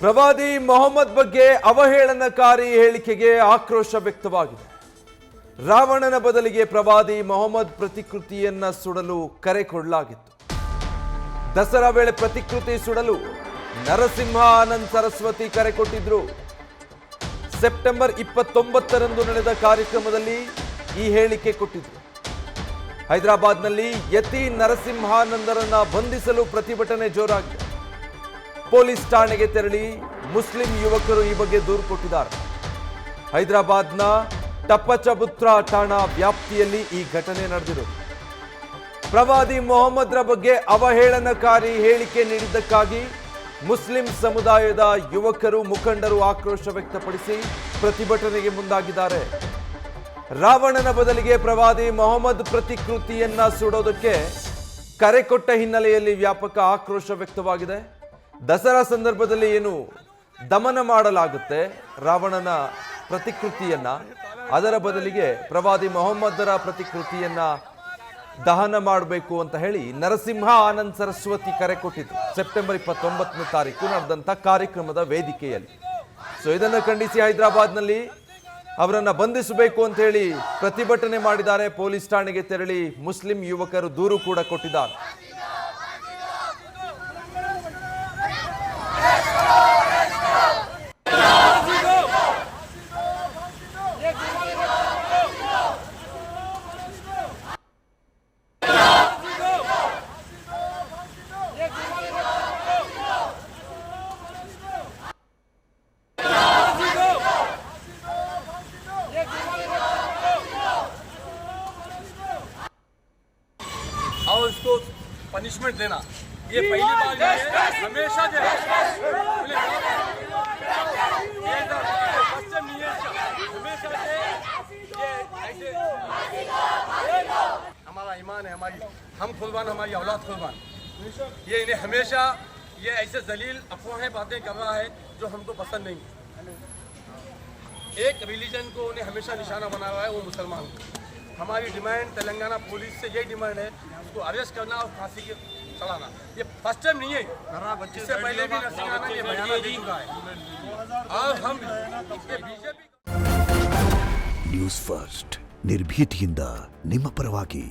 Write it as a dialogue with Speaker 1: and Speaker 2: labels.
Speaker 1: ಪ್ರವಾದಿ ಮೊಹಮ್ಮದ್ ಬಗ್ಗೆ ಅವಹೇಳನಕಾರಿ ಹೇಳಿಕೆಗೆ ಆಕ್ರೋಶ ವ್ಯಕ್ತವಾಗಿದೆ. ರಾವಣನ ಬದಲಿಗೆ ಪ್ರವಾದಿ ಮೊಹಮ್ಮದ್ ಪ್ರತಿಕೃತಿಯನ್ನ ಸುಡಲು ಕರೆ ಕೊಡಲಾಗಿತ್ತು. ದಸರಾ ವೇಳೆ ಪ್ರತಿಕೃತಿ ಸುಡಲು ನರಸಿಂಹ ಆನಂದ್ ಸರಸ್ವತಿ ಕರೆ ಕೊಟ್ಟಿದ್ರು. ಸೆಪ್ಟೆಂಬರ್ 29ರಂದು ನಡೆದ ಕಾರ್ಯಕ್ರಮದಲ್ಲಿ ಈ ಹೇಳಿಕೆ ಕೊಟ್ಟಿದ್ರು. ಹೈದರಾಬಾದ್ನಲ್ಲಿ ಯತಿ ನರಸಿಂಹಾನಂದರನ್ನ ಬಂಧಿಸಲು ಪ್ರತಿಭಟನೆ ಜೋರಾಗಿದೆ. ಪೊಲೀಸ್ ಠಾಣೆಗೆ ತೆರಳಿ ಮುಸ್ಲಿಂ ಯುವಕರು ಈ ಬಗ್ಗೆ ದೂರು ಕೊಟ್ಟಿದ್ದಾರೆ. ಹೈದರಾಬಾದ್ನ ಟಪ್ಪಚಬುತ್ರ ಠಾಣಾ ವ್ಯಾಪ್ತಿಯಲ್ಲಿ ಈ ಘಟನೆ ನಡೆದಿರೋದು. ಪ್ರವಾದಿ ಮೊಹಮ್ಮದ್ರ ಬಗ್ಗೆ ಅವಹೇಳನಕಾರಿ ಹೇಳಿಕೆ ನೀಡಿದ್ದಕ್ಕಾಗಿ ಮುಸ್ಲಿಂ ಸಮುದಾಯದ ಯುವಕರು ಮುಖಂಡರು ಆಕ್ರೋಶ ವ್ಯಕ್ತಪಡಿಸಿ ಪ್ರತಿಭಟನೆಗೆ ಮುಂದಾಗಿದ್ದಾರೆ. ರಾವಣನ ಬದಲಿಗೆ ಪ್ರವಾದಿ ಮೊಹಮ್ಮದ್ ಪ್ರತಿಕೃತಿಯನ್ನ ಸುಡೋದಕ್ಕೆ ಕರೆ ಕೊಟ್ಟ ಹಿನ್ನೆಲೆಯಲ್ಲಿ ವ್ಯಾಪಕ ಆಕ್ರೋಶ ವ್ಯಕ್ತವಾಗಿದೆ. ದಸರಾ ಸಂದರ್ಭದಲ್ಲಿ ಏನು ದಮನ ಮಾಡಲಾಗುತ್ತೆ ರಾವಣನ ಪ್ರತಿಕೃತಿಯನ್ನ, ಅದರ ಬದಲಿಗೆ ಪ್ರವಾದಿ ಮೊಹಮ್ಮದರ ಪ್ರತಿಕೃತಿಯನ್ನ ದಹನ ಮಾಡಬೇಕು ಅಂತ ಹೇಳಿ ನರಸಿಂಹ ಆನಂದ್ ಸರಸ್ವತಿ ಕರೆ ಕೊಟ್ಟಿದ್ರು. ಸೆಪ್ಟೆಂಬರ್ 29ನೇ ತಾರೀಕು ನಡೆದಂಥ ಕಾರ್ಯಕ್ರಮದ ವೇದಿಕೆಯಲ್ಲಿ. ಸೊ ಇದನ್ನು ಖಂಡಿಸಿ ಹೈದರಾಬಾದ್ನಲ್ಲಿ ಅವರನ್ನ ಬಂಧಿಸಬೇಕು ಅಂತ ಹೇಳಿ ಪ್ರತಿಭಟನೆ ಮಾಡಿದ್ದಾರೆ. ಪೊಲೀಸ್ ಠಾಣೆಗೆ ತೆರಳಿ ಮುಸ್ಲಿಂ ಯುವಕರು ದೂರು ಕೂಡ ಕೊಟ್ಟಿದ್ದಾರೆ.
Speaker 2: और उसको पनिशमेंट देना, ये पहली बार नहीं है, हमेशा जो है हमेशा से ये ऐसे हमारा ईमान है, हमारी हम खुलवान, हमारी औलाद खुलवान, ये इन्हें हमेशा ये ऐसे जलील अफवाहें बातें कर रहा है जो हमको पसंद नहीं। एक रिलीजन को उन्हें हमेशा निशाना बना हुआ है, वो मुसलमान। हमारी डिमांड तेलंगाना पुलिस से यही डिमांड है, उसको अरेस्ट करना और फांसी के चढ़ाना। ये फर्स्ट टाइम नहीं है, इससे पहले भी नरसिंहाना ये बयान दे चुका है और हम इसके बीजेपी
Speaker 3: न्यूज़ फर्स्ट निर्भीतिಯಿಂದ ನಿಮ್ಮ ಪರವಾಗಿ।